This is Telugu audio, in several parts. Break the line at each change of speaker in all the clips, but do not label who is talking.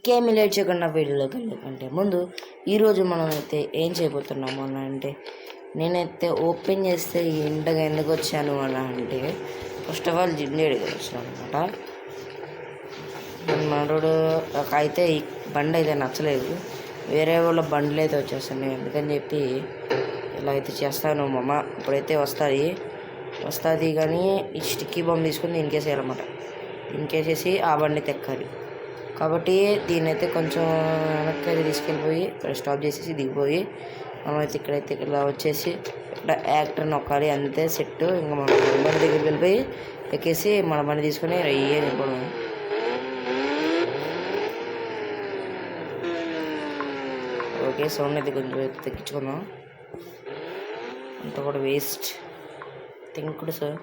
ఇంకేమి లేట్ చేయకుండా వీడియోలోకి వెళ్ళకంటే ముందు ఈరోజు మనమైతే ఏం చేయబోతున్నాము అని అంటే, నేనైతే ఓపెన్ చేస్తే ఇంతగా ఎందుకు వచ్చాను అని అంటే, ఫస్ట్ ఆఫ్ ఆల్ జిండేడికి వచ్చాను అనమాట. మనోడు అయితే ఈ బండి అయితే నచ్చలేదు, వేరే వాళ్ళ బండ్లు అయితే వచ్చేస్తాను. ఎందుకని చెప్పి ఇలా అయితే చేస్తాను మామ. ఇప్పుడైతే వస్తుంది కానీ ఈ స్టిక్కీ బొమ్మ తీసుకుని దీనికేసి వేయాలన్నమాట. దీనికేసేసి ఆ బండి తెక్కాలి. కాబట్టి దీన్నైతే కొంచెం వెనక్కి తీసుకెళ్ళిపోయి ఇక్కడ స్టాప్ చేసేసి దిగిపోయి మనమైతే ఇక్కడైతే ఇలా వచ్చేసి ఇక్కడ యాక్టర్ నొక్కాలి, అంతే సెట్. ఇంకా మన బండి దగ్గరికి వెళ్ళిపోయి ఎక్కేసి మన బండి తీసుకొని రయ్యే వెళ్ళిపోవడం. ఓకే, సౌండ్ అయితే కొంచెం తగ్గించుకుందాం, అంత కూడా వేస్ట్ తింకుడు సార్.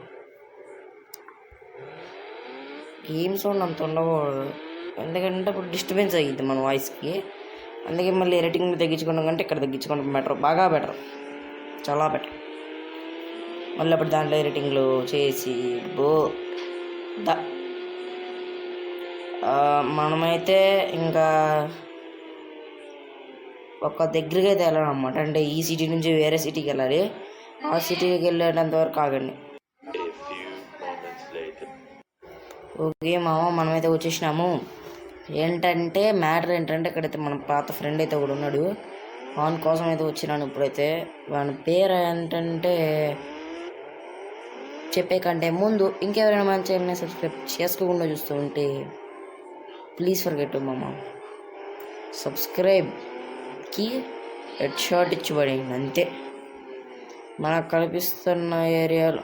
గేమ్ సౌండ్ అంత ఉండకూడదు, ఎందుకంటే ఇప్పుడు డిస్టర్బెన్స్ అయ్యింది మన వాయిస్కి. అందుకే మళ్ళీ రేటింగ్ తగ్గించుకోవడం కంటే ఇక్కడ తగ్గించుకోవడం బెటర్, బాగా బెటర్, చాలా బెటర్. మళ్ళీ అప్పుడు దాంట్లో రేటింగ్లు చేసి మనమైతే ఇంకా ఒక దగ్గరికి అయితే వెళ్ళాలన్నమాట. అంటే ఈ సిటీ నుంచి వేరే సిటీకి వెళ్ళాలి. ఆ సిటీకి వెళ్ళేటంత వరకు ఆగండి. ఓకే మామ, మనమైతే వచ్చేసినాము. ఏంటంటే మ్యాటర్ ఏంటంటే, ఇక్కడైతే మన పాత ఫ్రెండ్ అయితే ఒకడు ఉన్నాడు, వాని కోసం అయితే వచ్చినాను. ఇప్పుడైతే వాని పేరు ఏంటంటే చెప్పే కంటే ముందు ఇంకెవరైనా మన ఛానల్ని సబ్స్క్రైబ్ చేసుకోకుండా చూస్తూ ఉంటే ప్లీజ్ ఫర్గెట్ మామ, సబ్స్క్రైబ్కి హెడ్ షాట్ ఇచ్చిపడేయండి అంతే. మనకు కనిపిస్తున్న ఏరియాలో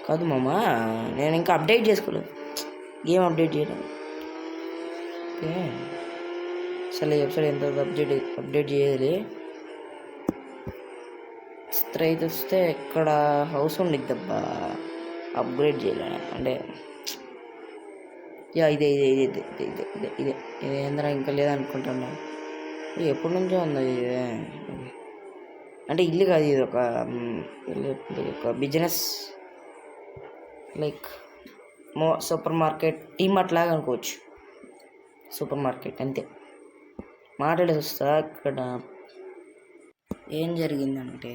కాదు మామ, నేను ఇంకా అప్డేట్ చేసుకోలేదు, గేమ్ అప్డేట్ చేయలేదు. ఓకే, అసలు ఎపిసోడ్ ఎంత అప్డేట్ చేయాలి. చిత్ర అయితే వస్తే ఇక్కడ హౌస్ ఉండిద్దబ్బా, అప్గ్రేడ్ చేయలే అంటే ఇదే ఏంద్రా ఇంకా లేదనుకుంటున్నా. ఎప్పటి నుంచో ఉంది ఇది, అంటే ఇల్లు కాదు, ఇది ఒక business, like super market, DMart లాగా అనుకోవచ్చు. సూపర్ మార్కెట్ అంతే. మాట్లాడేసి వస్తా. ఇక్కడ ఏం జరిగిందంటే,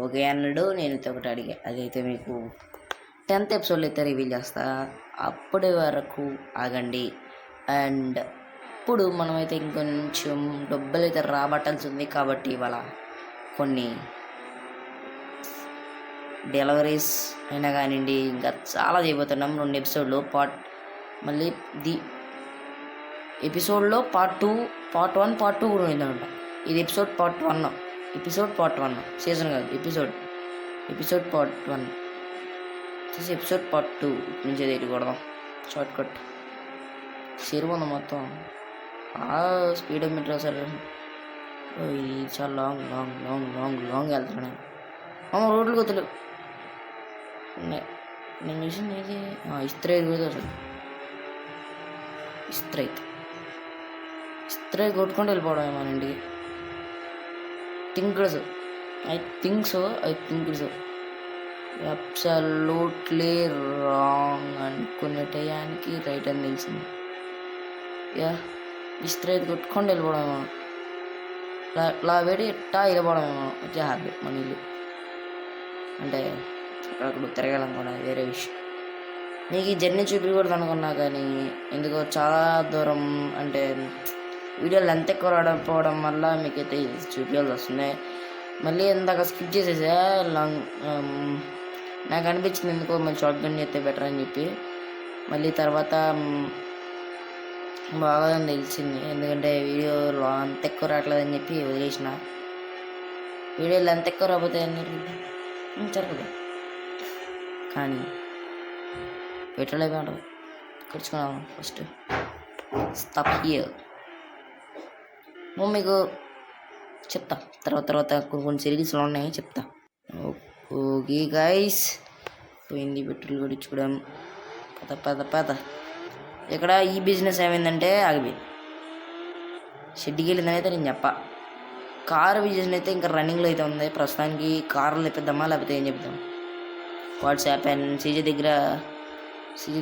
ఒకే అన్నాడు, నేను ఒకటి అడిగా, అదైతే మీకు 10th ఎపిసోడ్లో అయితే రివీల్ చేస్తా, అప్పటి వరకు ఆగండి. అండ్ ఇప్పుడు మనమైతే ఇంకొంచెం డబ్బులు అయితే రాబట్టాల్సి ఉంది, కాబట్టి ఇవాళ కొన్ని డెలివరీస్ అయినా కానివ్వండి, ఇంకా చాలా చేయబోతున్నాం. 2 ఎపిసోడ్లో మళ్ళీ ఎపిసోడ్లో పార్ట్ 2, పార్ట్ 1, పార్ట్ 2 కూడా ఉందన్నమాట. ఇది ఎపిసోడ్ పార్ట్ 1, సీజన్ కాదు, ఎపిసోడ్ పార్ట్ 1 వచ్చేసి ఎపిసోడ్ పార్ట్ 2 నుంచి అయితే కొడదాం. షార్ట్ కట్ సిరిపోంది మొత్తం, స్పీడ్ మీటర్ అసలు ఇది చాలా long long long long long వెళ్తున్నాను. రోడ్లు కొత్తలు నేను చూసింది ఇది ఇస్త్రీ కూడా, అసలు ఇస్త్రీ కొట్టుకుంటూ వెళ్ళిపోవడం ఏమోనండి. I think so absolutely wrong అనుకునే టయానికి రైట్ అని తెలిసింది. ఇస్త్రీ కొట్టుకుంటూ వెళ్ళిపోవడం ఏమో, ఇలా పెట్టి ఎట్టా వెళ్ళిపోవడం ఏమో వచ్చే హ్యాబిట్ మన ఇల్లు. అంటే అక్కడ తిరగలం కూడా వేరే విషయం. నీకు ఈ జర్నీ చూపించకూడదు అనుకున్నా, కానీ ఎందుకో చాలా దూరం అంటే వీడియో లెంత్ ఎక్కువ రావడం వల్ల మీకైతే చూపించాల్సి వస్తుంది. మళ్ళీ ఇందాక స్కిప్ చేసేసా లాంగ్. నాకు అనిపించింది ఎందుకో మంచి షార్ట్ గన్ చేస్తే బెటర్ అని చెప్పి, మళ్ళీ తర్వాత బాగాదని తెలిసింది. ఎందుకంటే వీడియో అంత ఎక్కువ రావట్లేదని చెప్పి వదిలేసిన. వీడియోలు అంత ఎక్కువ రాకపోతే జరగదు, కానీ పెట్రోల్ అయిపోయి ఖర్చుకున్నాము. First stop here. మీకు చెప్తా తర్వాత కొన్ని సిరీస్లో ఉన్నాయి చెప్తా. ఓకే గైస్, పోయింది పెట్రోల్ కొట్టించుకోవడం. పద ఇక్కడ ఈ బిజినెస్ ఏమైందంటే ఆగిపోయింది, షెడ్కి వెళ్ళిందని అయితే నేను చెప్పా. కారు బిజినెస్ అయితే ఇంకా రన్నింగ్లో అయితే ఉంది ప్రస్తుతానికి. కార్లు తెప్పిద్దామా లేకపోతే ఏం చెప్తాం. వాట్సాప్ అండ్ సీజీ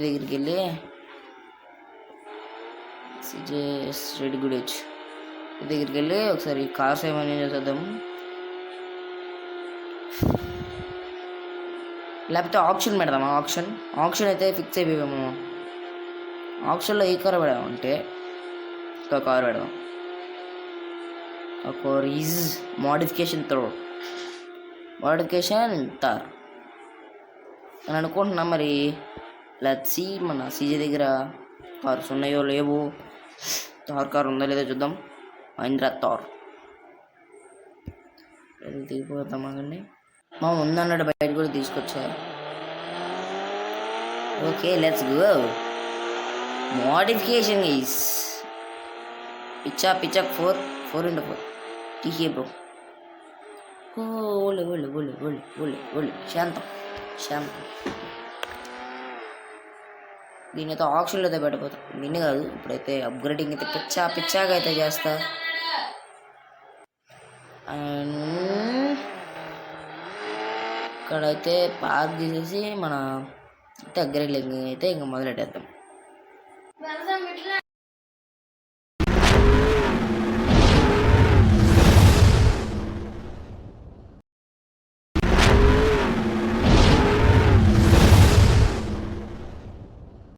దగ్గరికి వెళ్ళి సిజే స్ట్రీట్ గుడేజ్ దగ్గరికి వెళ్ళి ఒకసారి కార్స్ ఏమని చూద్దాము. లేకపోతే ఆప్షన్ పెడదామా? ఆప్షన్ అయితే ఫిక్స్ అయిపోయాము. ఆప్షన్లో ఏ కార్ పెడదాం అంటే ఒక కార్ పెడదాం. ఒక కార్ ఈజ్ మోడిఫికేషన్ తార్ అని అనుకుంటున్నా. మరి లెట్స్ మన సీజే దగ్గర కార్స్ ఉన్నాయో లేవో, కార్ ఉందో లేదో చూద్దాం. మహీంద్రా థార్ దిగిపోతాం. అదండి మా ఉందన్నాడు, బయట కూడా తీసుకొచ్చా. Okay let's go. Modification is పిచ్చా 4x4 టీకే బ్రో. ఓలే ఓలే ఓలే ఓలే ఓలే ఓలే శాంతం. దీని అయితే ఆప్షన్లో అయితే పెట్టబోతా. దీన్ని కాదు, ఇప్పుడైతే అప్గ్రేడింగ్ అయితే పిచ్చాగా అయితే చేస్తా. ఇక్కడైతే పార్క్ చేసేసి మన అయితే అప్గ్రేడింగ్ అయితే ఇంకా మొదలెట్టేద్దాం.